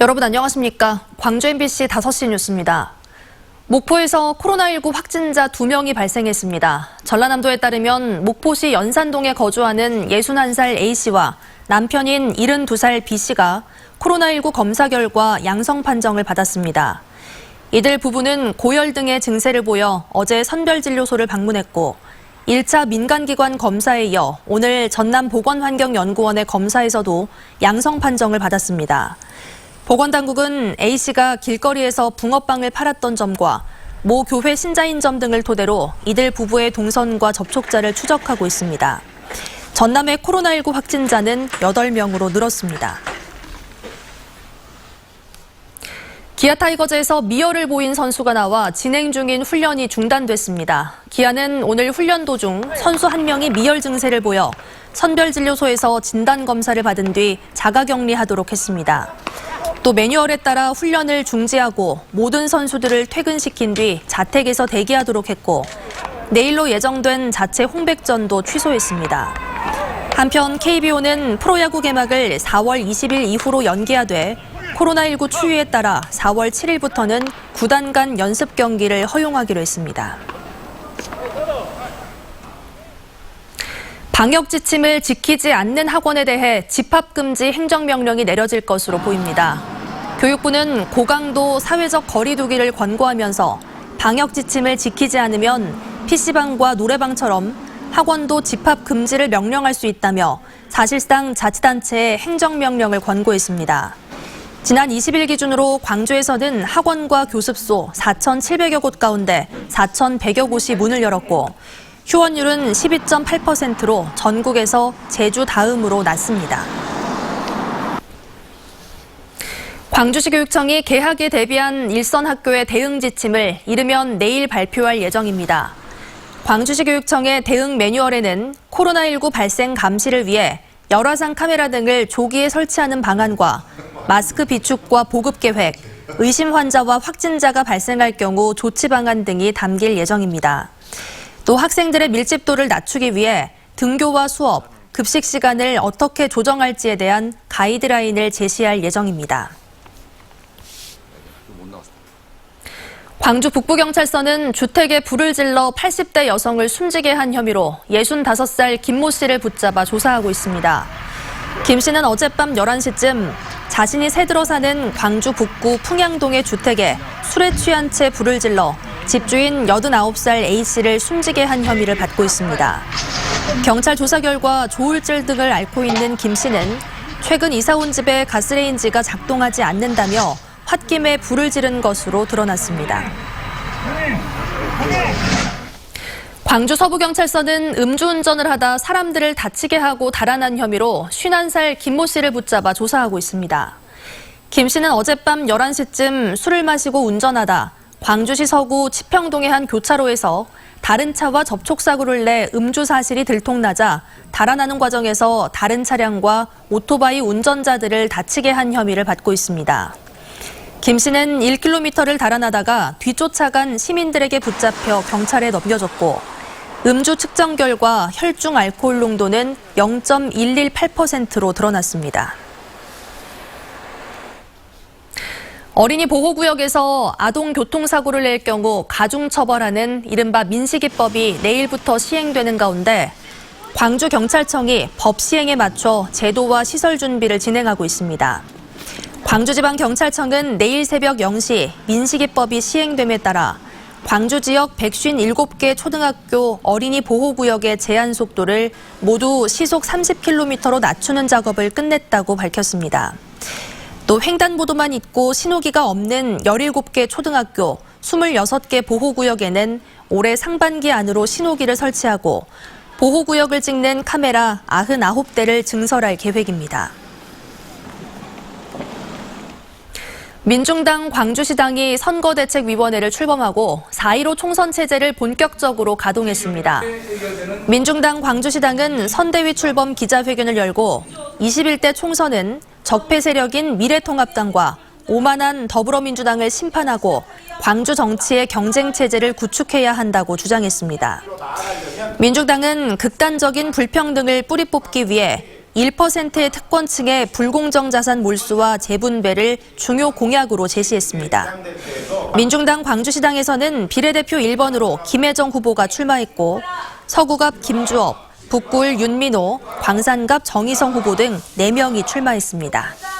여러분 안녕하십니까? 광주 MBC 5시 뉴스입니다. 목포에서 코로나19 확진자 2명이 발생했습니다. 전라남도에 따르면 목포시 연산동에 거주하는 61살 A씨와 남편인 72살 B씨가 코로나19 검사 결과 양성 판정을 받았습니다. 이들 부부는 고열 등의 증세를 보여 어제 선별진료소를 방문했고 1차 민간기관 검사에 이어 오늘 전남보건환경연구원의 검사에서도 양성 판정을 받았습니다. 보건당국은 A씨가 길거리에서 붕어빵을 팔았던 점과 모 교회 신자인 점 등을 토대로 이들 부부의 동선과 접촉자를 추적하고 있습니다. 전남의 코로나19 확진자는 8명으로 늘었습니다. 기아 타이거즈에서 미열을 보인 선수가 나와 진행 중인 훈련이 중단됐습니다. 기아는 오늘 훈련 도중 선수 1명이 미열 증세를 보여 선별진료소에서 진단검사를 받은 뒤 자가격리하도록 했습니다. 또 매뉴얼에 따라 훈련을 중지하고 모든 선수들을 퇴근시킨 뒤 자택에서 대기하도록 했고 내일로 예정된 자체 홍백전도 취소했습니다. 한편 KBO는 프로야구 개막을 4월 20일 이후로 연기하되 코로나19 추이에 따라 4월 7일부터는 구단 간 연습 경기를 허용하기로 했습니다. 방역 지침을 지키지 않는 학원에 대해 집합금지 행정명령이 내려질 것으로 보입니다. 교육부는 고강도 사회적 거리 두기를 권고하면서 방역 지침을 지키지 않으면 PC방과 노래방처럼 학원도 집합금지를 명령할 수 있다며 사실상 자치단체에 행정명령을 권고했습니다. 지난 20일 기준으로 광주에서는 학원과 교습소 4,700여 곳 가운데 4,100여 곳이 문을 열었고 휴원율은 12.8%로 전국에서 제주 다음으로 낮습니다. 광주시 교육청이 개학에 대비한 일선 학교의 대응 지침을 이르면 내일 발표할 예정입니다. 광주시 교육청의 대응 매뉴얼에는 코로나19 발생 감시를 위해 열화상 카메라 등을 조기에 설치하는 방안과 마스크 비축과 보급 계획, 의심 환자와 확진자가 발생할 경우 조치 방안 등이 담길 예정입니다. 또 학생들의 밀집도를 낮추기 위해 등교와 수업, 급식 시간을 어떻게 조정할지에 대한 가이드라인을 제시할 예정입니다. 광주 북부경찰서는 주택에 불을 질러 80대 여성을 숨지게 한 혐의로 65살 김모 씨를 붙잡아 조사하고 있습니다. 김 씨는 어젯밤 11시쯤 자신이 새들어 사는 광주 북구 풍양동의 주택에 술에 취한 채 불을 질러 집주인 89살 A씨를 숨지게 한 혐의를 받고 있습니다. 경찰 조사 결과 조울증 등을 앓고 있는 김 씨는 최근 이사 온 집에 가스레인지가 작동하지 않는다며 홧김에 불을 지른 것으로 드러났습니다. 광주 서부경찰서는 음주운전을 하다 사람들을 다치게 하고 달아난 혐의로 51살 김모 씨를 붙잡아 조사하고 있습니다. 김 씨는 어젯밤 11시쯤 술을 마시고 운전하다 광주시 서구 치평동의 한 교차로에서 다른 차와 접촉사고를 내 음주 사실이 들통나자 달아나는 과정에서 다른 차량과 오토바이 운전자들을 다치게 한 혐의를 받고 있습니다. 김 씨는 1km를 달아나다가 뒤쫓아간 시민들에게 붙잡혀 경찰에 넘겨졌고 음주 측정 결과 혈중 알코올 농도는 0.118%로 드러났습니다. 어린이 보호구역에서 아동 교통사고를 낼 경우 가중처벌하는 이른바 민식이법이 내일부터 시행되는 가운데 광주경찰청이 법 시행에 맞춰 제도와 시설 준비를 진행하고 있습니다. 광주지방경찰청은 내일 새벽 0시 민식이법이 시행됨에 따라 광주 지역 157개 초등학교 어린이 보호구역의 제한 속도를 모두 시속 30km로 낮추는 작업을 끝냈다고 밝혔습니다. 또 횡단보도만 있고 신호기가 없는 17개 초등학교 26개 보호구역에는 올해 상반기 안으로 신호기를 설치하고 보호구역을 찍는 카메라 99대를 증설할 계획입니다. 민중당 광주시당이 선거대책위원회를 출범하고 4.15 총선 체제를 본격적으로 가동했습니다. 민중당 광주시당은 선대위 출범 기자회견을 열고 21대 총선은 적폐 세력인 미래통합당과 오만한 더불어민주당을 심판하고 광주 정치의 경쟁 체제를 구축해야 한다고 주장했습니다. 민중당은 극단적인 불평등을 뿌리 뽑기 위해 1%의 특권층의 불공정 자산 몰수와 재분배를 중요 공약으로 제시했습니다. 민중당 광주시당에서는 비례대표 1번으로 김혜정 후보가 출마했고 서구갑 김주업, 북구을 윤민호, 광산갑 정희성 후보 등 4명이 출마했습니다.